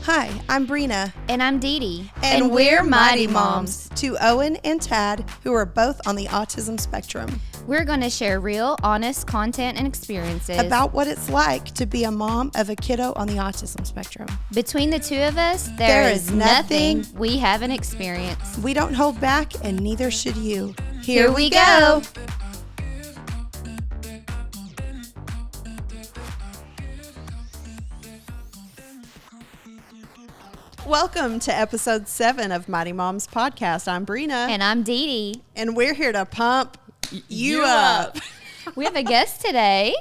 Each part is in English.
Hi, I'm Brina. And I'm Dee Dee. And we're Mighty Moms to Owen and Tad, who are both on the autism spectrum. We're going to share real, honest content and experiences About what it's like to be a mom of a kiddo on the autism spectrum. Between the two of us, There is is nothing nothing we haven't experienced. We don't hold back, and neither should you. Here we go. Welcome to episode 7 of Mighty Moms Podcast. I'm Brina. And I'm Dee Dee. And we're here to pump you up. We have a guest today.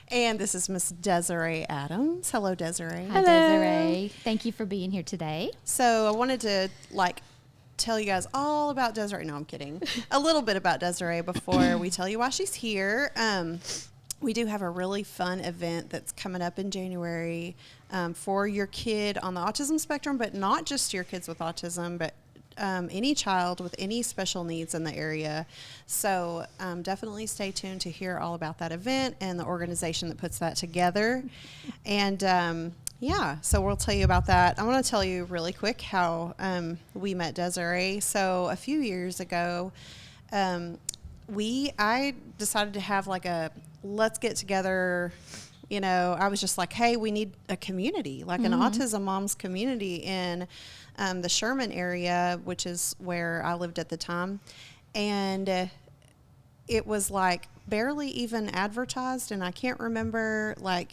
And this is Miss Desiree Adams. Hello, Desiree. Hi, Desiree. Thank you for being here today. So I wanted to tell you guys all about Desiree. No, I'm kidding. A little bit about Desiree before we tell you why she's here. We do have a really fun event that's coming up in January for your kid on the autism spectrum, but not just your kids with autism, but any child with any special needs in the area. So definitely stay tuned to hear all about that event and the organization that puts that together. And so we'll tell you about that. I want to tell you really quick how we met Desiree. So a few years ago, I decided to have let's get together. You know, I was just like, hey, we need a community, an autism moms community in the Sherman area, which is where I lived at the time. And it was barely even advertised. And I can't remember, I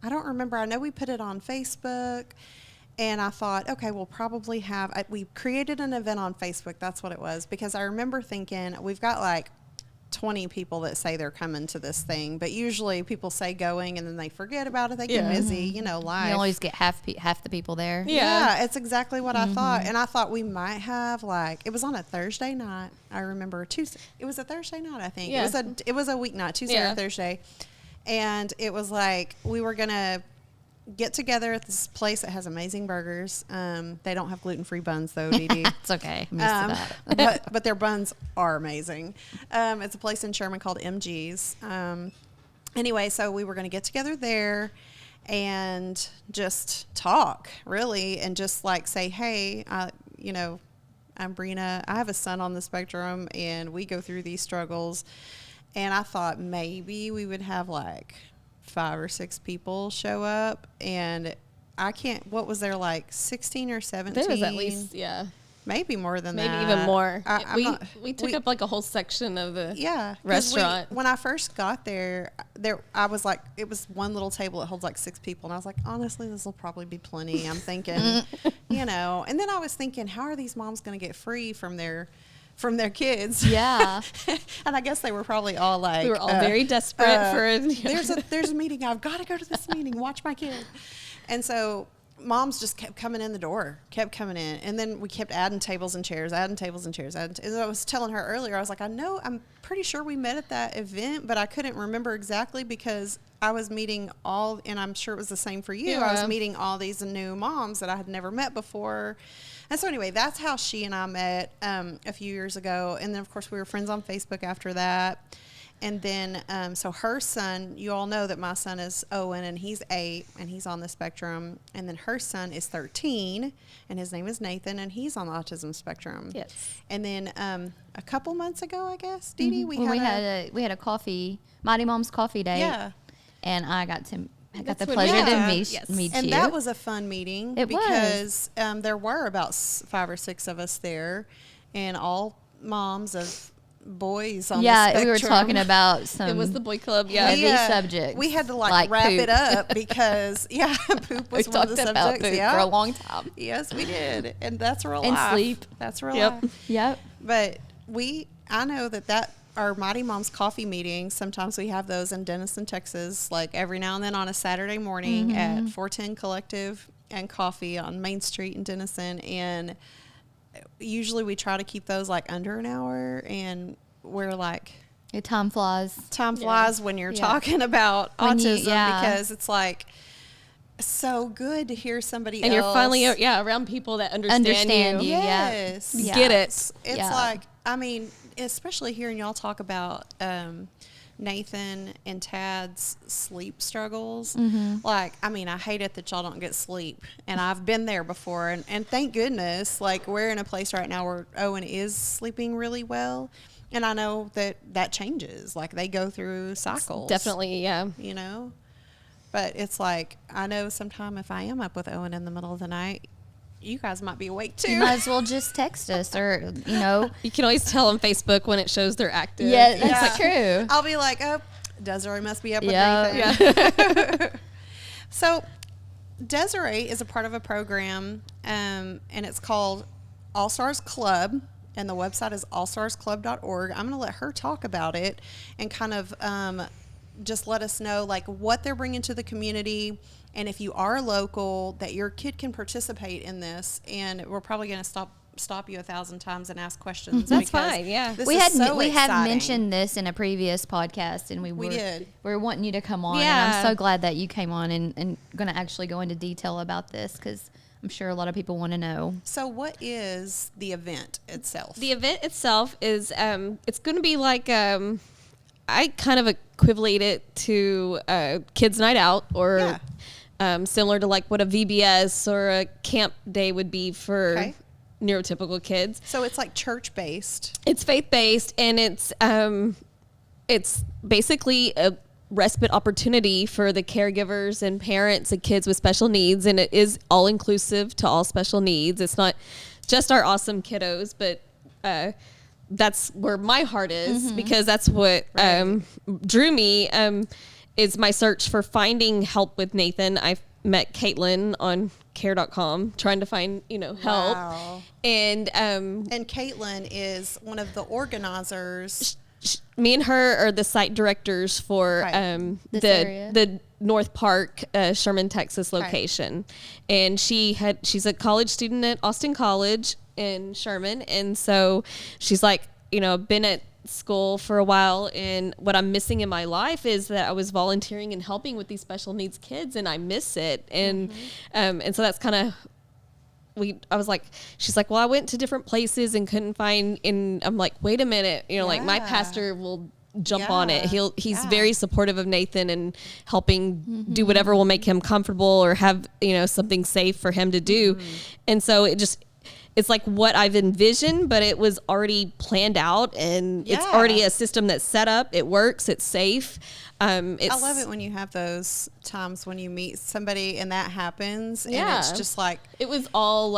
don't remember. I know we put it on Facebook. And I thought, okay, we'll probably we created an event on Facebook. That's what it was. Because I remember thinking, we've got 20 people that say they're coming to this thing, but usually people say going and then they forget about it. They get busy, life. You always get half the people there. Yeah, it's exactly what I thought. And I thought we might have it was on a Thursday night. I remember Tuesday. It was a Thursday night, I think. Yeah. It was a weeknight, Tuesday or Thursday. And it was we were going to get together at this place that has amazing burgers. They don't have gluten-free buns though, Dee Dee. It's okay. I'm used to that. but their buns are amazing. It's a place in Sherman called MG's. Anyway, so we were going to get together there and just talk, really, and just say, hey, I'm Brina. I have a son on the spectrum, and we go through these struggles. And I thought maybe we would have 5 or 6 people show up, and what was there, 16 or 17? There was at least, maybe more than maybe that. Maybe even more. We took up a whole section of the restaurant. When I first got there I was it was one little table that holds 6 people, and I was honestly, this will probably be plenty. I'm thinking, and then I was thinking, how are these moms going to get free from their kids? Yeah. And I guess they were probably all we were all very desperate for there's a meeting. I've got to go to this meeting, watch my kid. And so moms just kept coming in the door, and then we kept adding tables and chairs. As I was telling her earlier, I was I'm pretty sure we met at that event, but I couldn't remember exactly because I was meeting and I'm sure it was the same for you. I was meeting all these new moms that I had never met before. And so anyway, that's how she and I met a few years ago. And then, of course, we were friends on Facebook after that. And then, so her son, you all know that my son is Owen, and he's 8, and he's on the spectrum. And then her son is 13, and his name is Nathan, and he's on the autism spectrum. Yes. And then a couple months ago, I guess, Dee Dee, we had a coffee, Mighty Mom's coffee date. Yeah. And I got the pleasure to meet you. And that was a fun meeting because was. There were about 5 or 6 of us there, and all moms of boys on the spectrum. Yeah, we were talking about some. It was the boy club. Heavy subjects. We had to wrap poop. it up because poop was one of the subjects. We talked about poop for a long time. Yes, we did, and that's real and life. Sleep. That's real life. Yep. But I know that our Mighty Moms coffee meetings, sometimes we have those in Denison, Texas, every now and then on a Saturday morning at 410 Collective and Coffee on Main Street in Denison. And usually we try to keep those under an hour, and we're time flies. Time flies when you're talking about autism because it's so good to hear somebody else. And you're finally around people that understand you. Yes. Get it. It's especially hearing y'all talk about Nathan and Tad's sleep struggles. Mm-hmm. I hate it that y'all don't get sleep. And I've been there before. And thank goodness, we're in a place right now where Owen is sleeping really well. And I know that changes. They go through cycles. Definitely, yeah. But it's I know sometime if I am up with Owen in the middle of the night, you guys might be awake too. You might as well just text us, or you can always tell on Facebook when it shows they're active. Yeah, that's true. I'll be like, oh, Desiree must be up with Nathan. Yeah. So Desiree is a part of a program, and it's called Allstars Club, and the website is allstarsclub.org. I'm going to let her talk about it and kind of just let us know what they're bringing to the community. And if you are local, that your kid can participate in this. And we're probably going to stop you 1,000 times and ask questions. That's fine. Yeah, we have mentioned this in a previous podcast, and we were wanting you to come on. Yeah. And I'm so glad that you came on and going to actually go into detail about this, because I'm sure a lot of people want to know. So what is the event itself? The event itself is it's going to be I kind of equivalent it to kids' night out, or similar to what a VBS or a camp day would be for neurotypical kids. So it's church-based. It's faith-based, and it's basically a respite opportunity for the caregivers and parents and kids with special needs, and it is all-inclusive to all special needs. It's not just our awesome kiddos, but that's where my heart is, because that's what drew me, is my search for finding help with Nathan. I met Caitlin on care.com trying to find, help. Wow. And Caitlin is one of the organizers. Me and her are the site directors for the North Park, Sherman, Texas location. And she's a college student at Austin College in Sherman. And so she's been at school for a while, and what I'm missing in my life is that I was volunteering and helping with these special needs kids, and I miss it. And so that's kind of, she's like, well, I went to different places and couldn't find, and I'm like, wait a minute, my pastor will jump on it. He's very supportive of Nathan and helping do whatever will make him comfortable or have, something safe for him to do. And so it's what I've envisioned, but it was already planned out, and it's already a system that's set up. It works. It's safe. I love it when you have those times when you meet somebody and that happens, and it's just it was all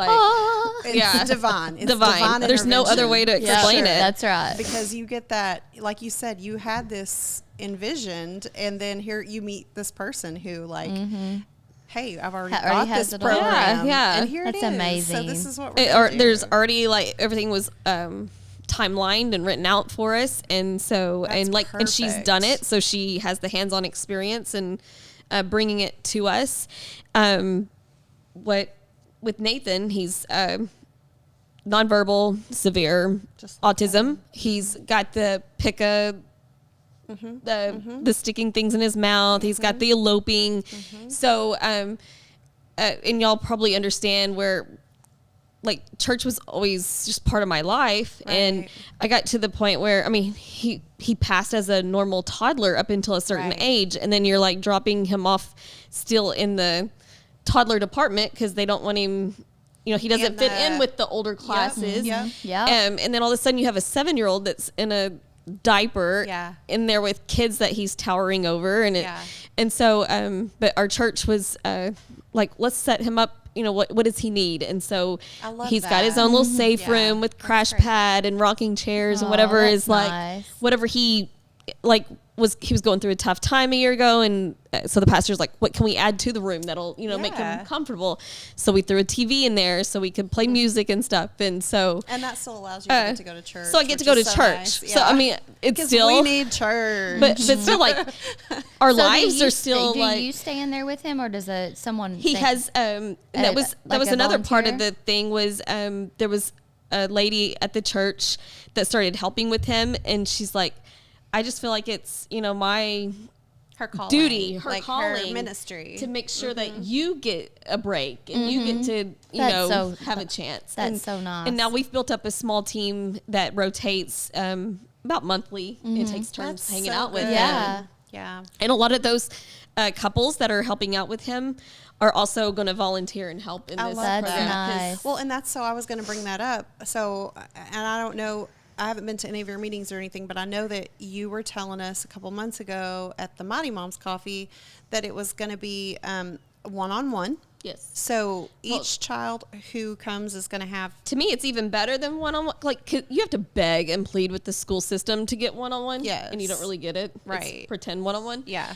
it's divine. It's divine. There's no other way to explain it. That's right. Because you get that, like you said, you had this envisioned, and then here you meet this person who hey, I've already got this program. Yeah. And here That's it is. amazing. So this is what we're going to do. There's already everything was timelined and written out for us, and so That's and she's done it, so she has the hands-on experience and bringing it to us. With Nathan, he's nonverbal, severe autism. He's got the pica. The sticking things in his mouth. He's got the eloping. So, and y'all probably understand where, church was always just part of my life. Right. And I got to the point where, he passed as a normal toddler up until a certain age. And then you're dropping him off still in the toddler department because they don't want him, he doesn't fit in with the older classes. Yeah. And then all of a sudden you have a 7-year-old that's in a diaper in there with kids that he's towering over, and so but our church was let's set him up, what does he need? And so he's got his own little safe room with crash pad and rocking chairs and whatever is nice. Whatever he he was going through a tough time a year ago, and so the pastor's like, what can we add to the room that'll make him comfortable? So we threw a TV in there so we could play music and stuff, and that still allows you to get to go to church. So I get to go to church. Nice. So it's still, we need church, but still our lives are still do you stay in there with him, or does someone? He has that was another part of the thing was there was a lady at the church that started helping with him, and she's like, I just feel like it's, her calling, duty, her calling, her ministry, to make sure that you get a break and you get to have a chance. That's so nice. And now we've built up a small team that rotates about monthly and takes turns That's hanging so out with good. him. Yeah. Yeah. And a lot of those couples that are helping out with him are also going to volunteer and help in I this love program. that. 'cause- Nice. Well, and that's so I was going to bring that up. So, and I don't know, I haven't been to any of your meetings or anything, but I know that you were telling us a couple months ago at the Mighty Moms Coffee that it was going to be one-on-one. Yes. So each child who comes is going to have. To me, it's even better than one-on-one. Like, 'cause you have to beg and plead with the school system to get one-on-one. Yes. And you don't really get it. It's Right. pretend one-on-one. Yeah.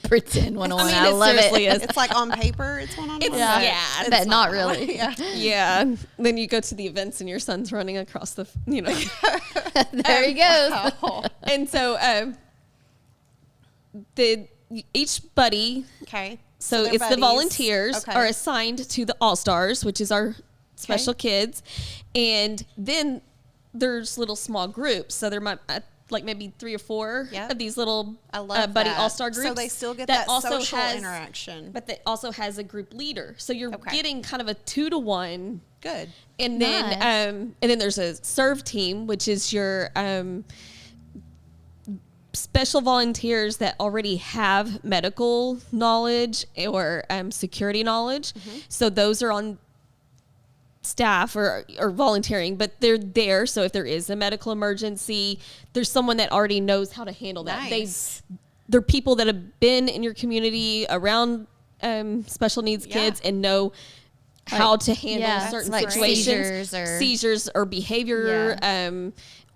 Pretend one on. I mean, I it love seriously it. is. It's like on paper, it's one-on-one. Yeah. Yeah, It's but not really. Yeah. Yeah. Then you go to the events and your son's running across the, There he goes. Wow. And so each buddy, Okay. so they're it's the buddies. volunteers Okay. are assigned to the Allstars, which is our special kids. And then there's little small groups. So there might like maybe 3 or 4 Yep. of these little I love buddy that. all-star groups. So they still get that also social has, interaction. But that also has a group leader. So you're Okay. getting kind of a 2-to-1. Good. And then Nice. and then there's a serve team, which is your special volunteers that already have medical knowledge or security knowledge. So those are on staff or volunteering, but they're there. So if there is a medical emergency, there's someone that already knows how to handle that. Nice. They're people that have been in your community around special needs Yeah. kids and know how to handle yeah, certain like situations, seizures or- behavior,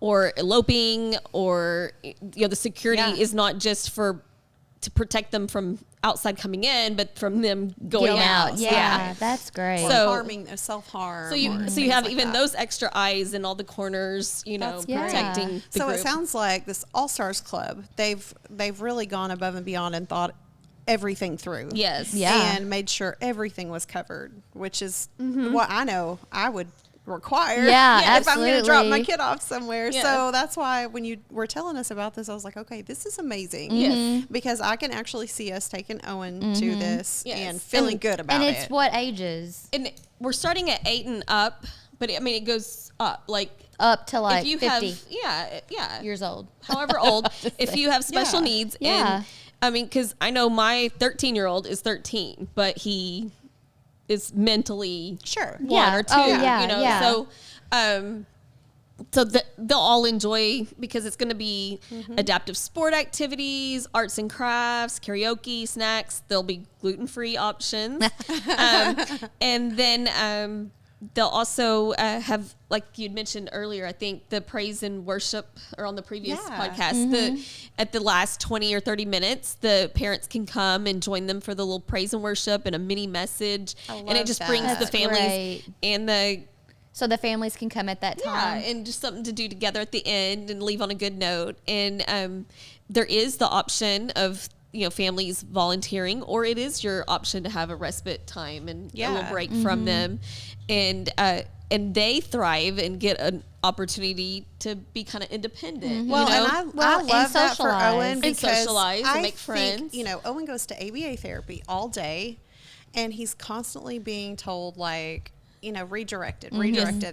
or eloping, or the security Yeah. is not just to protect them from outside coming in, but from them going Getting out. out. Yeah, that's great. So- harming, self-harm. So you or so you things have like even that. those extra eyes in all the corners, That's great. protecting the So group. it sounds like this All-Stars Club, they've really gone above and beyond and thought everything through. Yes. Yeah. And made sure everything was covered, which is what I know I would require Yeah, if I'm going to drop my absolutely. kid off somewhere. Yeah. So that's why when you were telling us about this, I was like, okay, this is amazing. Yes. Because I can actually see us taking Owen to this Yes. and feeling And- good about and it. it's what ages? And we're starting at 8 and up, but I mean it goes up. Like Up to like if you 50 have years old. however old, if you have special Yeah. needs, Yeah. and I mean, because I know my 13-year-old is 13, but he is mentally Sure. one Yeah. or 2, Oh, yeah, yeah. so they'll all enjoy, because it's going to be adaptive sport activities, arts and crafts, karaoke, snacks. There'll be gluten-free options, and then they'll also have, like you'd mentioned earlier, I think the praise and worship, or on the previous Yeah. podcast, at the last 20 or 30 minutes, the parents can come and join them for the little praise and worship and a mini message, I and it love just that. brings the That's families great. and the So the families can come at that time. and just something to do together at the end and leave on a good note. And there is the option of families volunteering, or it is your option to have a respite time and a little Yeah. break from them, and they thrive and get an opportunity to be kind of independent. Well, you know? and I Well, and love that for socialize. Owen And because socialize and I make think, friends. Owen goes to ABA therapy all day, and he's constantly being told redirected.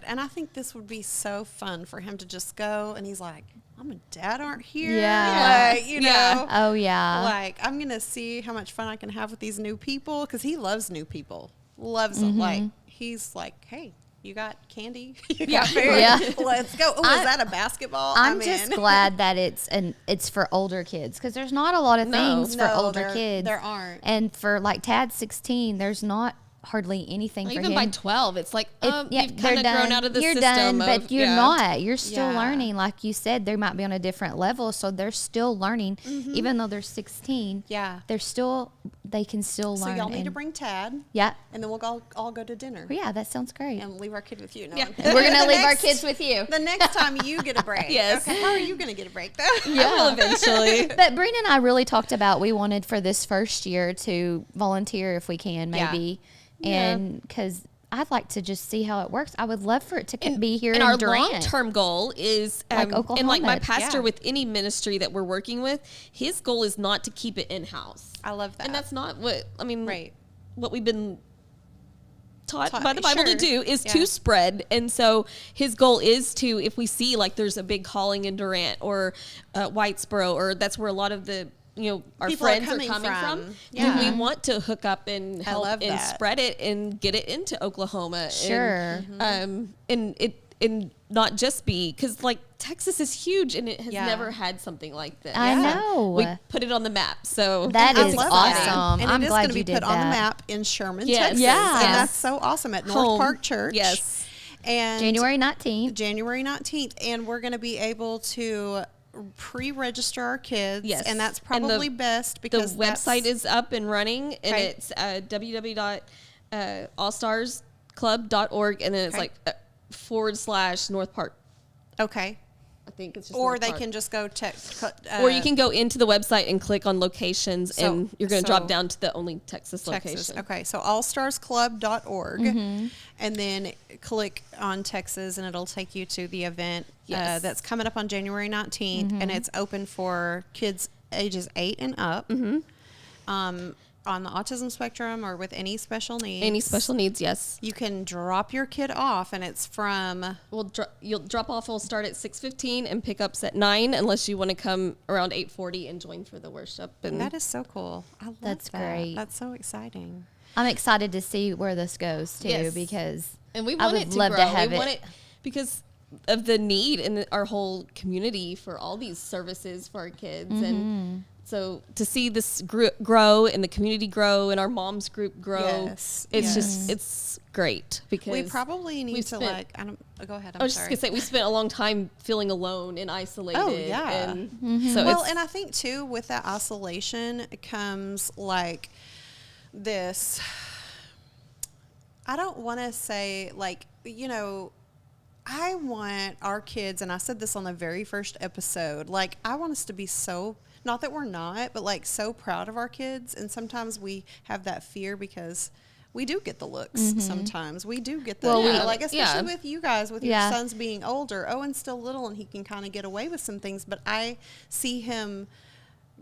And I think this would be so fun for him to just go, and he's like, Mom and Dad aren't here. Yeah. Like, Yeah. Oh yeah. like I'm going to see how much fun I can have with these new people, because he loves new people. Loves them. Like, he's like, hey, you got candy? You got food? Yeah. Let's go. Oh, is that a basketball? I'm just in. glad that it's for older kids, because there's not a lot of things for older kids. There aren't. And for like Tad's 16, there's not hardly anything for Even him. by 12, it's like you've they're kind of grown out of the you're system. done, but you're yeah. not. You're still Yeah. learning. Like you said, they might be on a different level, so they're still learning. Even though they're 16, Yeah. they can still So learn. y'all need to and- bring Tad, Yeah. and then we'll all go to dinner Yeah, that sounds great. and leave our kid with you. No, Yeah. I'm kidding. We're gonna The leave our next- kids with you. The next time you get a break. Yes. Okay, how are you going to get a break though? I will eventually. But Brina and I really talked about, we wanted for this first year to volunteer if we can, Yeah. maybe, and because I'd like to just see how it works. I would love for it to be here And in our Durant. long-term goal is, Like and like my Oklahoma. pastor Yeah. with any ministry that we're working with, his goal is not to keep it in-house. I love that. And that's not what, I mean, Right. what we've been taught by the Bible Sure. to do is Yeah. to spread. And so his goal is to, if we see like there's a big calling in Durant or Whitesboro, or that's where a lot of the, our People are friends are coming from, Yeah. then we want to hook up and help love and that. spread it and get it into Oklahoma. Sure. And not just because like Texas is huge and it has Yeah. never had something like this. I Yeah. know. We put it on the map. So That I is love awesome. that. And I'm it is glad going to be you did put on the that. map in Sherman, Yes. Texas. Yes. And that's so awesome at North Home. Park Church. Yes. And January 19th. January 19th. And we're going to be able to pre-register our kids. Yes. And that's And the- probably best The because website is up and running, and Okay. it's www.allstarsclub.org, and then it's Okay. like / North Park. okay. I think it's just Or North they Park. can just go to or you can go into the website and click on locations, So- and you're going to drop so- down to the only Texas Texas. location. Okay, so allstarsclub.org, Mm-hmm. and then click on Texas, and it'll take you to the event Yes. that's coming up on January 19th, and it's open for kids ages 8 and up, on the autism spectrum or with any special needs. Any special needs, yes. You can drop your kid off, and it's from You'll drop off. Will start at 6:15 and pickups at 9, unless you want to come around 8:40 and join for the worship. And that is so cool. I love That's that. great. That's so exciting. I'm excited to see where this goes too, Yes. because And we I want would it to love grow. to have we want it. it because of the need in our whole community for all these services for our kids. Mm-hmm. And so to see this grow and the community grow and our mom's group grow, Yes, it's yes. just, it's great because We probably need we've to spent- go ahead. I was just going to say, we spent a long time feeling alone and isolated. Oh, yeah. And Mm-hmm. so Well, it's, and I think too, with that isolation comes like this. I don't want to say like, I want our kids, and I said this on the very first episode, like I want us to be so, not that we're not, but like so proud of our kids. And sometimes we have that fear because we do get the looks. Sometimes we do get the, Well, like especially yeah. with you guys, with Yeah. your sons being older. Owen's still little and he can kind of get away with some things, but I see him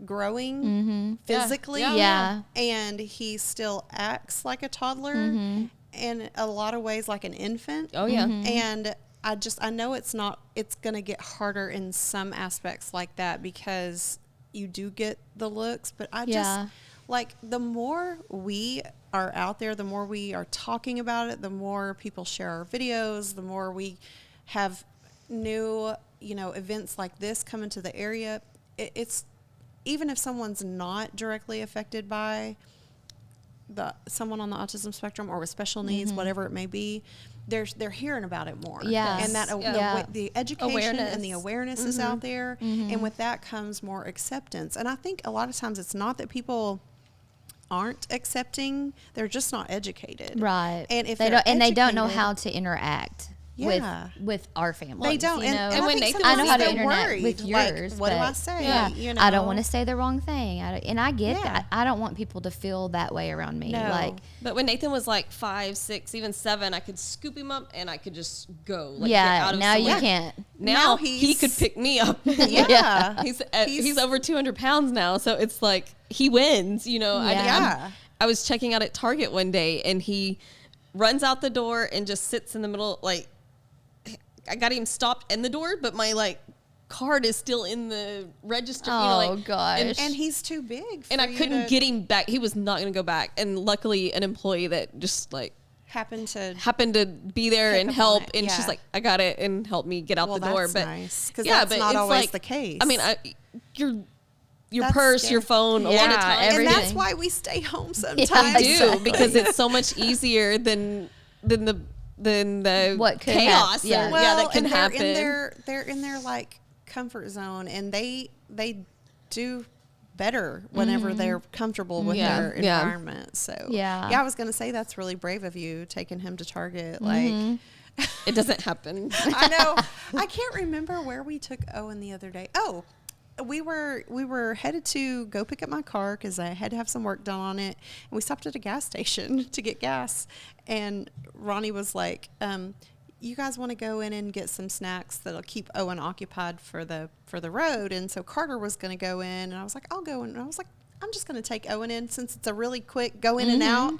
growing physically. Yeah. And he still acts like a toddler in a lot of ways, like an infant. oh, yeah. And I know it's going to get harder in some aspects like that because you do get the looks, but I Yeah. just like the more we are out there, the more we are talking about it, the more people share our videos, the more we have new, events like this come into the area. It's even if someone's not directly affected by someone on the autism spectrum or with special needs, whatever it may be, they're hearing about it more. Yes. And that Yeah. the education and the Awareness. awareness is out there, and with that comes more acceptance. And I think a lot of times it's not that people aren't accepting; they're just not educated. Right. And if they they're don't, and they don't know educated- how to interact Yeah. with our family. They don't. And And I when think Nathan I know was how to they're internet worried, with like, yours. what do I but say? Yeah. I don't want to say the wrong thing. And I get Yeah. that. I don't want people to feel that way around me. No. Like, But when Nathan was like 5, 6, even 7, I could scoop him up and I could just go. Like, get yeah, out of now you somewhere. can't. Now Now he he's- could pick me up. Yeah. He's over 200 pounds now, so it's like he wins. Yeah. I was checking out at Target one day, and he runs out the door and just sits in the middle. Like, I got him stopped in the door, but my card is still in the register. Oh, gosh. And he's too big. And I couldn't get him back. He was not going to go back. And luckily, an employee that just happened to. happened to be there Pick and up on help, it, and yeah. she's like, I got it, and helped me get out Well, the door. that's But nice, 'cause that's not it's always the case. I mean, your That's purse, scary. your phone, a lot of Yeah, times. And everything. that's why we stay home sometimes. I do Exactly. because it's so much easier than the What could chaos. hap- yeah. That can and they're happen. they're in their like comfort zone, and they do better whenever they're comfortable with Yeah. their Yeah. environment. So Yeah. I was gonna say that's really brave of you taking him to Target. Like It doesn't happen. I know. I can't remember where we took Owen the other day. Oh, we were headed to go pick up my car because I had to have some work done on it. And we stopped at a gas station to get gas. And Ronnie was like, you guys want to go in and get some snacks that'll keep Owen occupied for the road. And so Carter was going to go in, and I was like, I'll go in. And I was like, I'm just going to take Owen in since it's a really quick go in and out.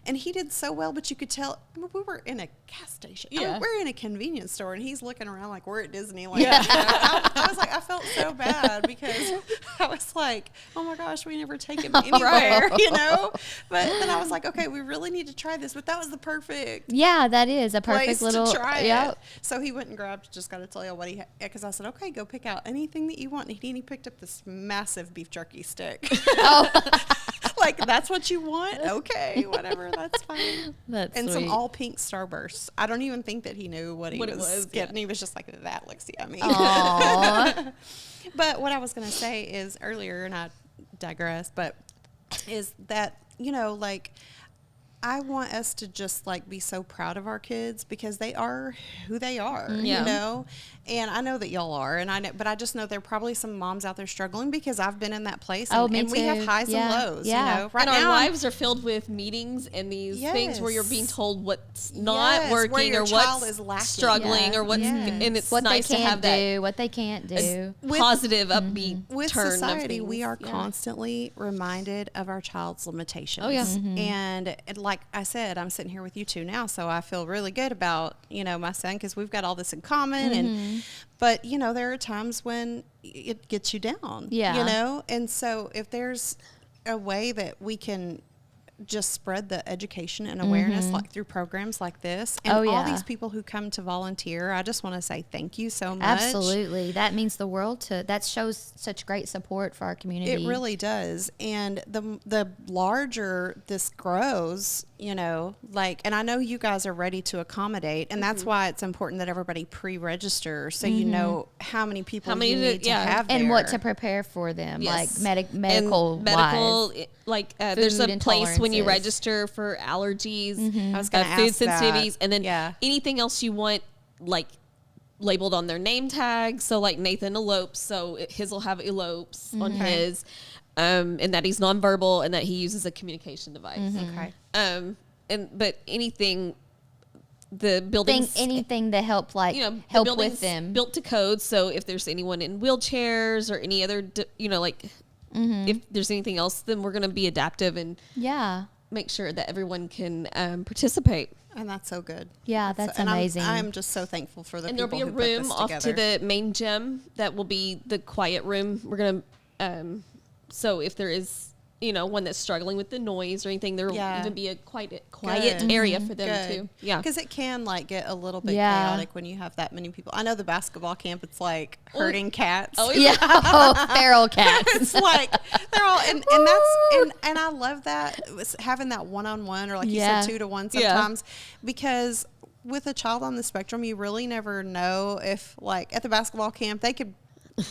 And he did so well, but you could tell we were in a gas station. Yeah. We're in a convenience store, and he's looking around like we're at Disneyland. Yeah. I was like, I felt so bad because I was like, oh my gosh, we never take him anywhere, you know? But then I was like, okay, we really need to try this. But that was the perfect Yeah, that is a perfect place little. to try Yep. it. So he went and grabbed, just got to tell you what he had, because I said, okay, go pick out anything that you want. And he picked up this massive beef jerky stick. Oh, Like, that's what you want? Okay, whatever, that's fine. that's And sweet. some all pink Starbursts. I don't even think that he knew what What he it was was, getting. yeah. He was just like, that looks yummy. Aw. But what I was going to say is earlier, and I digress, but is that, you know, like, I want us to just like be so proud of our kids because they are who they are, Yeah. you know? And I know that y'all are, and I know, but I just know there are probably some moms out there struggling because I've been in that place, and, Oh, me and we have too. highs Yeah. and lows, Yeah. you know? Right and our now, lives are filled with meetings and these things where you're being Yes. told what's not Yes, where working your or child what's is lacking. struggling Yeah. or what's, Yes. and it's What nice they to can't have that do, what they can't do. With- positive, upbeat with turn society, of we things. are Yeah. constantly reminded of our child's limitations. Oh, yeah. And like I said, I'm sitting here with you two now, so I feel really good about, you know, my son, because we've got all this in common. And but you know, there are times when it gets you down. Yeah. You know, and so if there's a way that we can just spread the education and awareness like through programs like this, and Oh, all yeah. these people who come to volunteer, I just want to say thank you so much. Absolutely. That means the world to, that shows such great support for our community. It really does. And the larger this grows, you know, like, and I know you guys are ready to accommodate, and that's why it's important that everybody pre-register so you know how many people How many you to- need to yeah. have And there. what to prepare for them, Yes. like And medical wise. like there's a Food place when you intolerances. register for allergies, I was going to food ask that. sensitivities, and then Yeah. anything else you want, like labeled on their name tag. So like Nathan elopes, so his will have elopes on his, and that he's nonverbal and that he uses a communication device. Okay. But anything, the buildings, Anything to help, like, you know, the help building's with them. built to code. So if there's anyone in wheelchairs or any other, you know, like if there's anything else, then we're going to be adaptive and Yeah. make sure that everyone can participate. And that's so good. Yeah, that's and amazing. I'm just so thankful for the And people there'll be a who put this room off to together. the main gym that will be the quiet room. We're going to, so if there is, you know, one that's struggling with the noise or anything, there will Yeah. even be a quiet Good. area for them Good. too. Yeah. Because it can like get a little bit Yeah. chaotic when you have that many people. I know the basketball camp, it's like herding cats. Oh, Yeah. Oh, feral cats. It's like they're all and that's and I love that, it was having that one-on-one, or like Yeah. you said 2-to-1 Yeah. sometimes, because with a child on the spectrum you really never know if, like at the basketball camp, they could,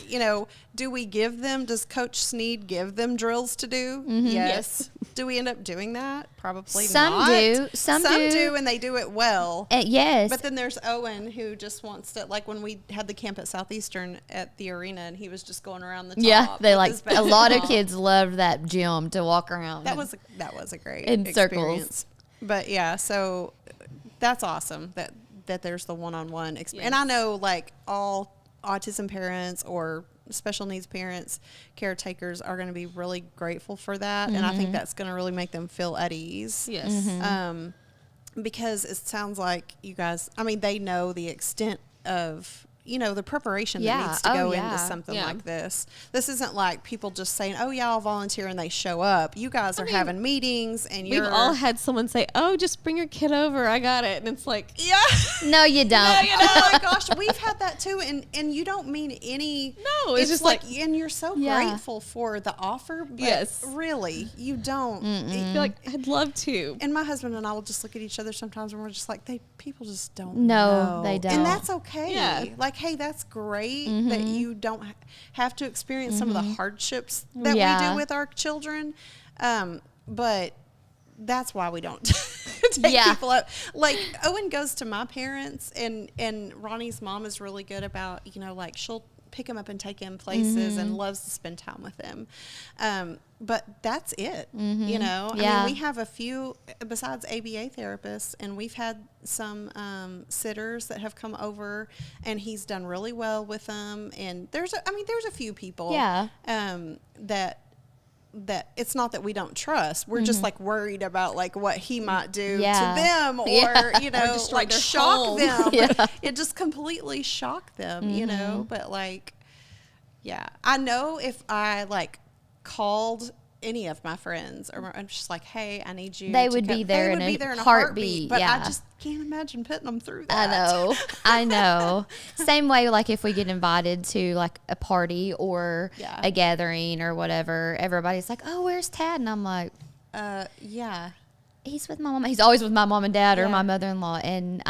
you know, does Coach Sneed give them drills to do? Yes. Do we end up doing that? Probably Some not. do. Some do. do, and they do it well. Yes. But then there's Owen, who just wants to, like when we had the camp at Southeastern at the arena, and he was just going around the top. yeah, they with like his a lot of basketball. kids love that gym to walk around. That was a great In circles. experience. But yeah, so that's awesome that there's the one-on-one experience. And I know like all autism parents or special needs parents, caretakers are going to be really grateful for that, and I think that's going to really make them feel at ease. Yes. Because it sounds like you guys, I mean, they know the extent of, you know, the preparation Yeah. that needs to Oh, go yeah. into something Yeah. like this. This isn't like people just saying, oh yeah, I'll volunteer, and they show up. You guys are mean, having meetings, and We've you're all had someone say, "Oh, just bring your kid over. I got it." And it's like, yeah. no, you don't. Oh my gosh, we've had that too, and you don't mean any. No, it's just like- and you're so Yeah. grateful for the offer, but Yes. really, you don't. I feel like I'd love to. And my husband and I will just look at each other sometimes, and we're just like, people just don't No, know. they don't. And that's okay. Yeah. Like, hey, that's great that you don't have to experience some of the hardships that we Yeah. do with our children. But that's why we don't take Yeah. people up. Like, Owen goes to my parents, and Ronnie's mom is really good about, you know, like she'll pick him up and take him places and loves to spend time with him. But that's it, you know? Yeah. I mean, we have a few, besides ABA therapists, and we've had some sitters that have come over, and he's done really well with them. And there's a few people Yeah. that that it's not that we don't trust. We're just like worried about like what he might do Yeah. to them, or Yeah. you know, destroy like their shock home. them. Yeah. It just completely shocked them, you know. But like, yeah, I know if I like called any of my friends, or I'm just like, hey, I need you. They to would come. be there They in would a be there in a heartbeat, But I yeah. just can't imagine putting them through I that. I know. Same way, like if we get invited to like a party or Yeah. a gathering or whatever, everybody's like, "Oh, where's Tad?" And I'm like, Yeah. "He's with my mom. He's always with my mom and dad or Yeah. my mother-in-law." And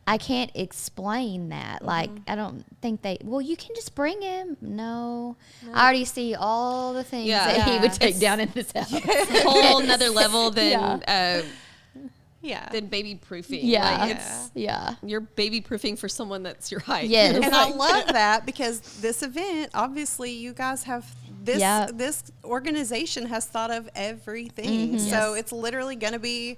I can't explain that. Like, I don't think they. Well, you can just bring him. No, I already see all the things Yeah. that he Yeah. would take down in this house. a whole nother level than Yeah. than baby proofing. Yeah, Like, it's yeah. you're baby proofing for someone that's your height. Yes. And I love that because this event, obviously, you guys have this. Yep. This organization has thought of everything, so Yes. it's literally going to be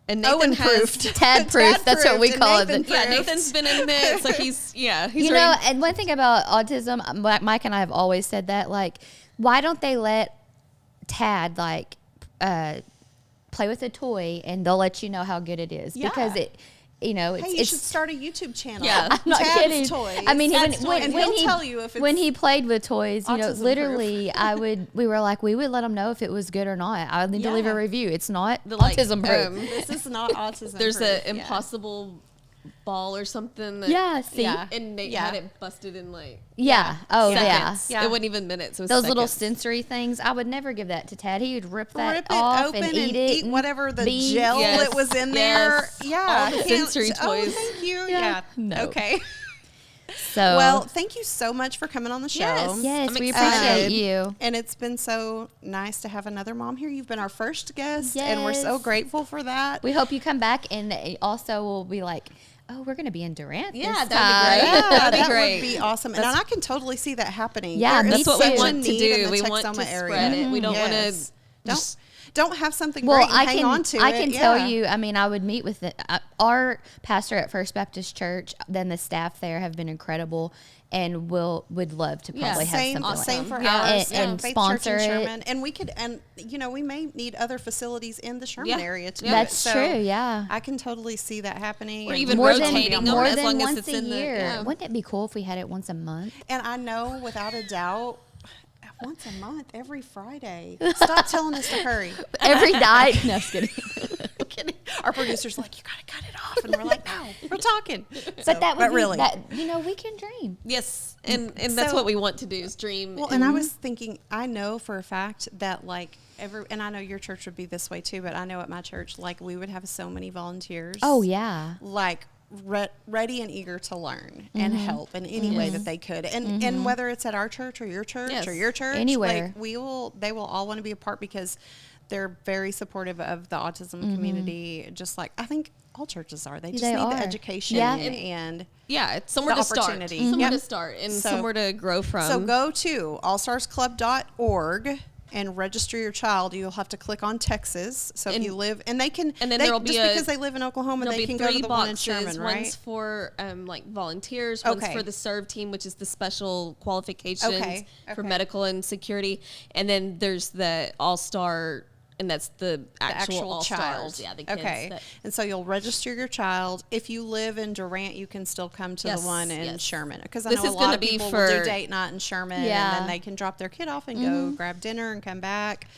And Owen Nathan has proofed. Tad proof. That's what we and call Nathan it. Yeah, proofed. Nathan's been in it, so he's You know, ready. and one thing about autism, Mike and I have always said that, like, why don't they let Tad, like, play with a toy and they'll let you know how good it is? Yeah. Because it, you know, Hey, you should start a YouTube channel. Yeah. I'm not Tad's kidding. Toys. I mean, Tad's when, Toys. And when he'll he tell you if when it's he played with toys, you know, autism-proof. literally, we were like, we would let him know if it was good or not. I need to leave a Yeah. review. It's not Like, autism proof. This is not autism. There's proof. an impossible ball or something. That, Yeah, see? Yeah. And Nate Yeah. had it busted in like Yeah. Oh, yeah. seconds. Yeah. It wasn't even minutes. It was Those little seconds. sensory things, I would never give that to Tad. He would rip that Rip it off open and eat it. and whatever the beans. gel Yes. that was in there. Yes. Yeah, All the can't- sensory Oh, toys. thank you. Yeah. Yeah. No. Okay. So, Well, thank you so much for coming on the show. yes, I'm we excited. appreciate you. And it's been so nice to have another mom here. You've been our first guest, and we're so Yes. grateful for that. We hope you come back, and also we'll be like, oh, we're going to be in Durant Yeah, this that'd be time. great. Yeah, That'd be that great. would be awesome. And I can totally see that happening. Yeah, There me is That's what we such a want to need in do. the We want to Texoma area. spread it. We don't Yes. want to Don't have something Well, great and I hang can on to I it. can Yeah. tell you. I mean, I would meet with our pastor at First Baptist Church. Then the staff there have been incredible, and would love to probably have Same, something like same that. for Yeah. ours. And Faith sponsor Church in it. Sherman. And we could, and you know, we may need other facilities in the Sherman Yeah. area to Yeah. do it. That's So true. Yeah. I can totally see that happening. Or even more rotating than them more as than long as once it's a in the- year. yeah. Wouldn't it be cool if we had it once a month? And I know without a doubt, once a month, every Friday. Stop telling us to hurry. Every night. No, just kidding. I'm kidding. Our producer's like, you gotta cut it off, and we're like, no, we're talking. But that would be, really. that, you know, we can dream. Yes, and that's So- what we want to do is dream. Well, and I was thinking, I know for a fact that like and I know your church would be this way too, but I know at my church, like we would have so many volunteers. Oh yeah. Like ready and eager to learn and help in any way that they could, and whether it's at our church or your church Yes. or your church, Anywhere. like they will all want to be a part because they're very supportive of the autism community. Just like I think all churches are, they just They need the are. education Yeah. and yeah, it's somewhere the to start. opportunity. Somewhere Yep. to start and So- somewhere to grow from. So go to allstarsclub.org and register your child. You'll have to click on Texas. So if And- you live, and they can, and then they, there'll be just a- because they live in Oklahoma, There'll they be can go to 3 the one in boxes. Sherman, right? One's for like volunteers. One's Okay. for the serve team, which is the special qualifications Okay, for okay. medical and security. And then there's the All-Star, and that's the actual All-Stars. child. Yeah, the kids. Okay. that- And so you'll register your child. If you live in Durant, you can still come to Yes, the one in yes. Sherman. Because I This know is a gonna lot of be people will for- do date night in Sherman, Yeah. and then they can drop their kid off and go grab dinner and come back.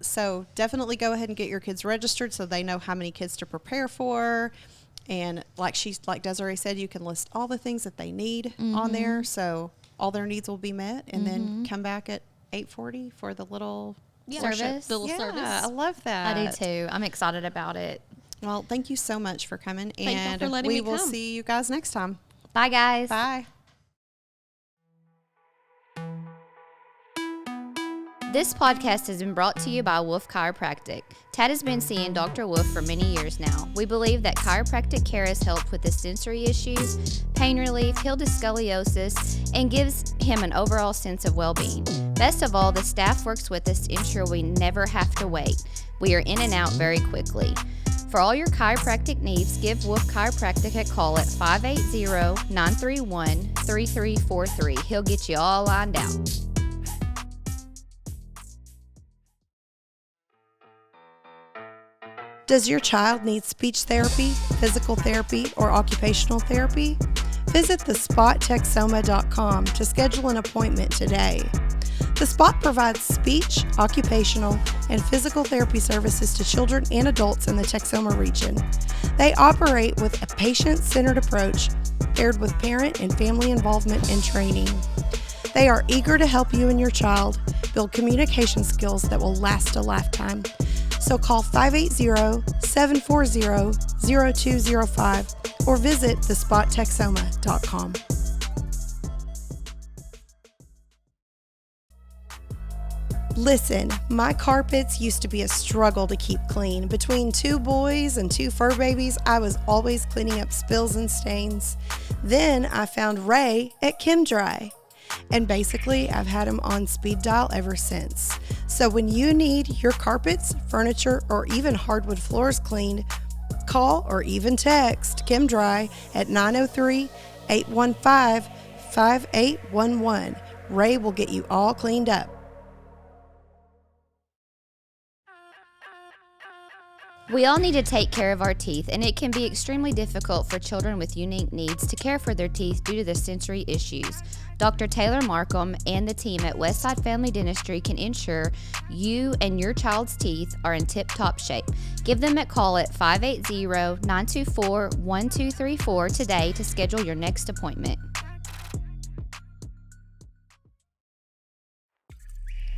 So definitely go ahead and get your kids registered so they know how many kids to prepare for. And like Desiree said, you can list all the things that they need on there, so all their needs will be met, and then come back at 8:40 for the little Service. The little yeah, service. I love that. I do too. I'm excited about it. Well, thank you so much for coming, you and for letting we me will come. see you guys next time. Bye, guys. Bye. This podcast has been brought to you by Wolf Chiropractic. Tad has been seeing Dr. Wolf for many years now. We believe that chiropractic care has helped with his sensory issues, pain relief, healed his scoliosis, and gives him an overall sense of well-being. Best of all, the staff works with us to ensure we never have to wait. We are in and out very quickly. For all your chiropractic needs, give Wolf Chiropractic a call at 580-931-3343. He'll get you all lined out. Does your child need speech therapy, physical therapy, or occupational therapy? Visit thespottexoma.com to schedule an appointment today. The Spot provides speech, occupational, and physical therapy services to children and adults in the Texoma region. They operate with a patient-centered approach paired with parent and family involvement and training. They are eager to help you and your child build communication skills that will last a lifetime. So call 580-740-0205 or visit thespottexoma.com. Listen, my carpets used to be a struggle to keep clean. Between 2 boys and 2 fur babies, I was always cleaning up spills and stains. Then I found Ray at ChemDry. And basically, I've had him on speed dial ever since. So when you need your carpets, furniture, or even hardwood floors cleaned, call or even text ChemDry at 903-815-5811. Ray will get you all cleaned up. We all need to take care of our teeth, and it can be extremely difficult for children with unique needs to care for their teeth due to their sensory issues. Dr. Taylor Markham and the team at Westside Family Dentistry can ensure you and your child's teeth are in tip-top shape. Give them a call at 580-924-1234 today to schedule your next appointment.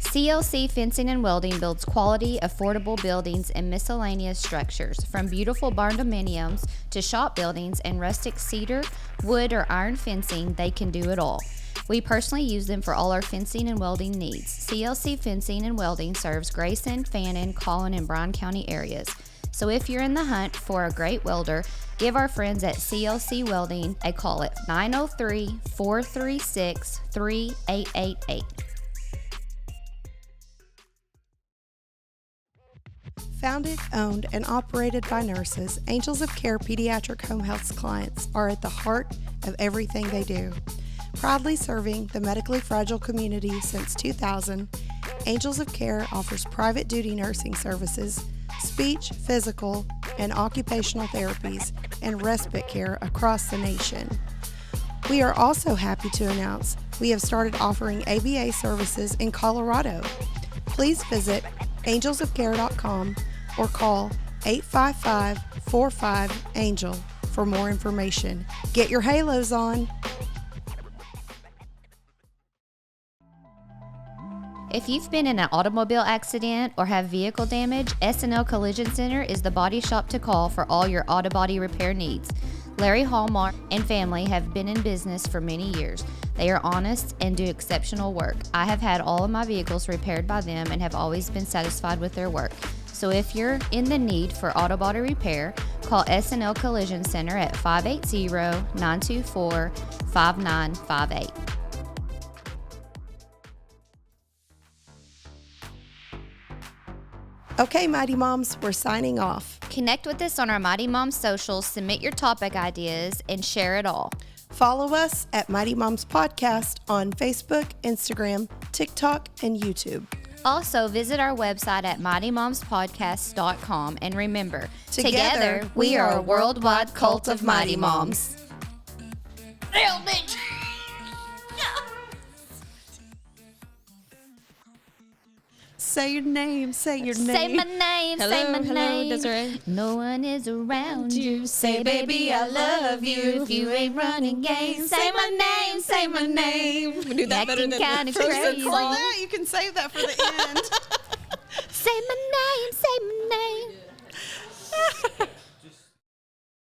CLC Fencing and Welding builds quality, affordable buildings and miscellaneous structures, from beautiful barndominiums to shop buildings and rustic cedar, wood, or iron fencing. They can do it all. We personally use them for all our fencing and welding needs. CLC Fencing and Welding serves Grayson, Fannin, Collin, and Bryan County areas. So if you're in the hunt for a great welder, give our friends at CLC Welding a call at 903-436-3888. Founded, owned, and operated by nurses, Angels of Care Pediatric Home Health's clients are at the heart of everything they do. Proudly serving the medically fragile community since 2000, Angels of Care offers private duty nursing services, speech, physical, and occupational therapies, and respite care across the nation. We are also happy to announce we have started offering ABA services in Colorado. Please visit angelsofcare.com or call 855-45-ANGEL for more information. Get your halos on. If you've been in an automobile accident or have vehicle damage, S&L Collision Center is the body shop to call for all your auto body repair needs. Larry Hallmark and family have been in business for many years. They are honest and do exceptional work. I have had all of my vehicles repaired by them and have always been satisfied with their work. So if you're in the need for auto body repair, call S&L Collision Center at 580-924-5958. Okay, Mighty Moms, we're signing off. Connect with us on our Mighty Moms socials, submit your topic ideas, and share it all. Follow us at Mighty Moms Podcast on Facebook, Instagram, TikTok, and YouTube. Also, visit our website at MightyMomsPodcast.com. And remember, Together, we are a worldwide cult of Mighty Moms. Say your name, say your name. Say my name, Hello, say my hello, name. Desiree. No one is around you. Say, baby, I love you. If you ain't running game, say my name, say my name. We do that better Acting than kinda the Frozen crazy. song. You can save that for the end. Say my name, say my name.